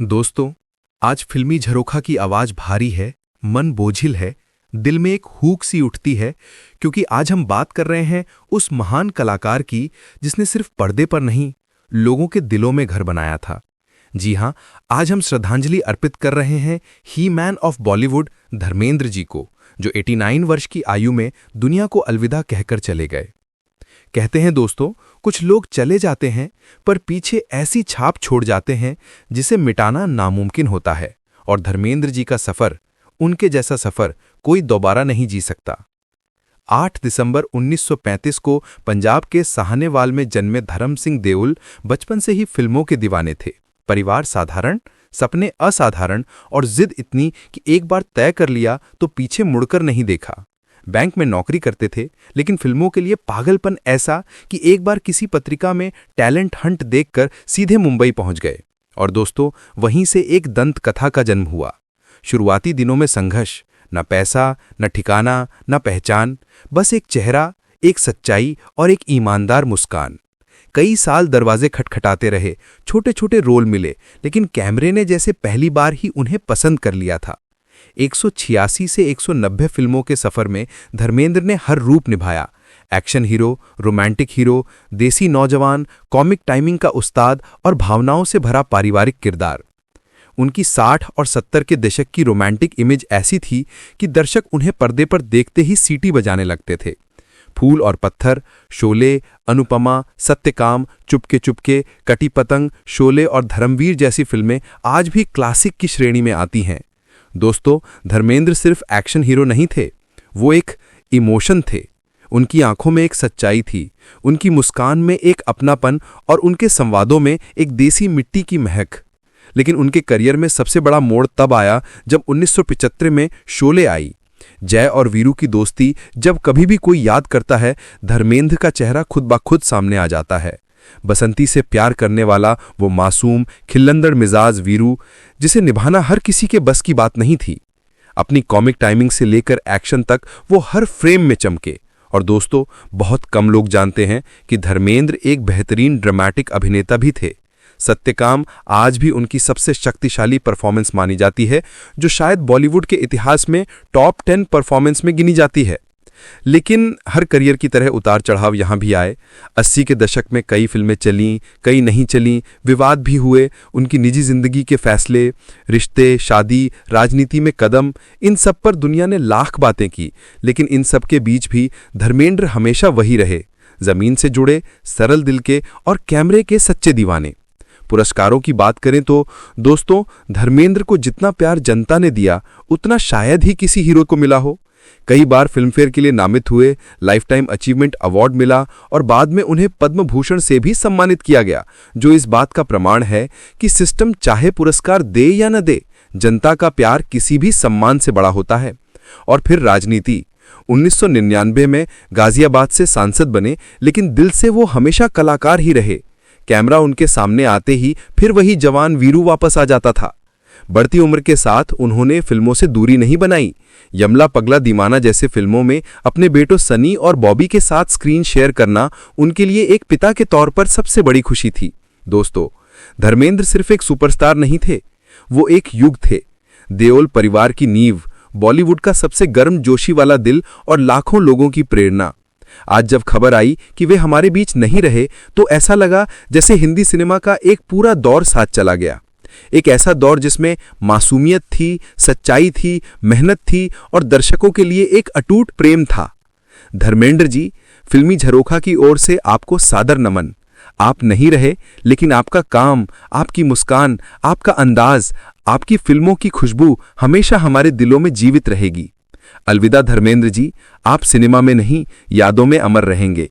दोस्तों, आज फिल्मी झरोखा की आवाज भारी है, मन बोझिल है, दिल में एक हूक सी उठती है, क्योंकि आज हम बात कर रहे हैं उस महान कलाकार की जिसने सिर्फ पर्दे पर नहीं, लोगों के दिलों में घर बनाया था। जी हां, आज हम श्रद्धांजलि अर्पित कर रहे हैं ही मैन ऑफ बॉलीवुड धर्मेंद्र जी को, जो 89 वर्ष की आयु में दुनिया को अलविदा कहकर चले गए। कहते हैं दोस्तों, कुछ लोग चले जाते हैं पर पीछे ऐसी छाप छोड़ जाते हैं जिसे मिटाना नामुमकिन होता है, और धर्मेंद्र जी का सफर, उनके जैसा सफर कोई दोबारा नहीं जी सकता। 8 दिसंबर 1935 को पंजाब के साहनेवाल में जन्मे धर्म सिंह देओल बचपन से ही फिल्मों के दीवाने थे। परिवार साधारण, सपने असाधारण और जिद इतनी कि एक बार तय कर लिया तो पीछे मुड़कर नहीं देखा। बैंक में नौकरी करते थे, लेकिन फिल्मों के लिए पागलपन ऐसा कि एक बार किसी पत्रिका में टैलेंट हंट देखकर सीधे मुंबई पहुंच गए। और दोस्तों, वहीं से एक दंत कथा का जन्म हुआ। शुरुआती दिनों में संघर्ष, न पैसा, न ठिकाना, न पहचान, बस एक चेहरा, एक सच्चाई और एक ईमानदार मुस्कान। कई साल दरवाजे खटखटाते रहे, छोटे छोटे रोल मिले, लेकिन कैमरे ने जैसे पहली बार ही उन्हें पसंद कर लिया था। 186 से 190 फिल्मों के सफर में धर्मेंद्र ने हर रूप निभाया। एक्शन हीरो, रोमांटिक हीरो, देसी नौजवान, कॉमिक टाइमिंग का उस्ताद और भावनाओं से भरा पारिवारिक किरदार। उनकी 60 और 70 के दशक की रोमांटिक इमेज ऐसी थी कि दर्शक उन्हें पर्दे पर देखते ही सीटी बजाने लगते थे। फूल और पत्थर, शोले, अनुपमा, सत्यकाम, चुपके चुपके, कटी पतंग, शोले और धर्मवीर जैसी फिल्में आज भी क्लासिक की श्रेणी में आती हैं। दोस्तों, धर्मेंद्र सिर्फ एक्शन हीरो नहीं थे, वो एक इमोशन थे। उनकी आंखों में एक सच्चाई थी, उनकी मुस्कान में एक अपनापन और उनके संवादों में एक देसी मिट्टी की महक। लेकिन उनके करियर में सबसे बड़ा मोड़ तब आया जब 1975 में शोले आई। जय और वीरू की दोस्ती जब कभी भी कोई याद करता है, धर्मेंद्र का चेहरा खुद ब खुद सामने आ जाता है। बसंती से प्यार करने वाला वो मासूम, खिल्लंदड़ मिजाज वीरू, जिसे निभाना हर किसी के बस की बात नहीं थी। अपनी कॉमिक टाइमिंग से लेकर एक्शन तक वो हर फ्रेम में चमके। और दोस्तों, बहुत कम लोग जानते हैं कि धर्मेंद्र एक बेहतरीन ड्रामेटिक अभिनेता भी थे। सत्यकाम आज भी उनकी सबसे शक्तिशाली परफॉर्मेंस मानी जाती है, जो शायद बॉलीवुड के इतिहास में टॉप 10 परफॉर्मेंस में गिनी जाती है। लेकिन हर करियर की तरह उतार चढ़ाव यहाँ भी आए। 80 के दशक में कई फिल्में चलीं, कई नहीं चलीं, विवाद भी हुए। उनकी निजी जिंदगी के फैसले, रिश्ते, शादी, राजनीति में कदम, इन सब पर दुनिया ने लाख बातें की। लेकिन इन सब के बीच भी धर्मेंद्र हमेशा वही रहे, जमीन से जुड़े, सरल दिल के और कैमरे के सच्चे दीवाने। पुरस्कारों की बात करें तो दोस्तों, धर्मेंद्र को जितना प्यार जनता ने दिया, उतना शायद ही किसी हीरो को मिला हो। कई बार फिल्मफेयर के लिए नामित हुए, लाइफ टाइम अचीवमेंट अवार्ड मिला और बाद में उन्हें पद्म भूषण से भी सम्मानित किया गया, जो इस बात का प्रमाण है कि सिस्टम चाहे पुरस्कार दे या न दे, जनता का प्यार किसी भी सम्मान से बड़ा होता है। और फिर राजनीति। 1999 में गाजियाबाद से सांसद बने, लेकिन दिल से वो हमेशा कलाकार ही रहे। कैमरा उनके सामने आते ही फिर वही जवान वीरू वापस आ जाता था। बढ़ती उम्र के साथ उन्होंने फिल्मों से दूरी नहीं बनाई। यमला पगला दीवाना जैसे फिल्मों में अपने बेटों सनी और बॉबी के साथ स्क्रीन शेयर करना उनके लिए एक पिता के तौर पर सबसे बड़ी खुशी थी। दोस्तों, धर्मेंद्र सिर्फ एक सुपरस्टार नहीं थे, वो एक युग थे। देओल परिवार की नींव, बॉलीवुड का सबसे गर्म जोशी वाला दिल और लाखों लोगों की प्रेरणा। आज जब खबर आई कि वे हमारे बीच नहीं रहे, तो ऐसा लगा जैसे हिंदी सिनेमा का एक पूरा दौर साथ चला गया। एक ऐसा दौर जिसमें मासूमियत थी, सच्चाई थी, मेहनत थी और दर्शकों के लिए एक अटूट प्रेम था। धर्मेंद्र जी, फिल्मी झरोखा की ओर से आपको सादर नमन। आप नहीं रहे, लेकिन आपका काम, आपकी मुस्कान, आपका अंदाज, आपकी फिल्मों की खुशबू हमेशा हमारे दिलों में जीवित रहेगी। अलविदा धर्मेंद्र जी, आप सिनेमा में नहीं, यादों में अमर रहेंगे।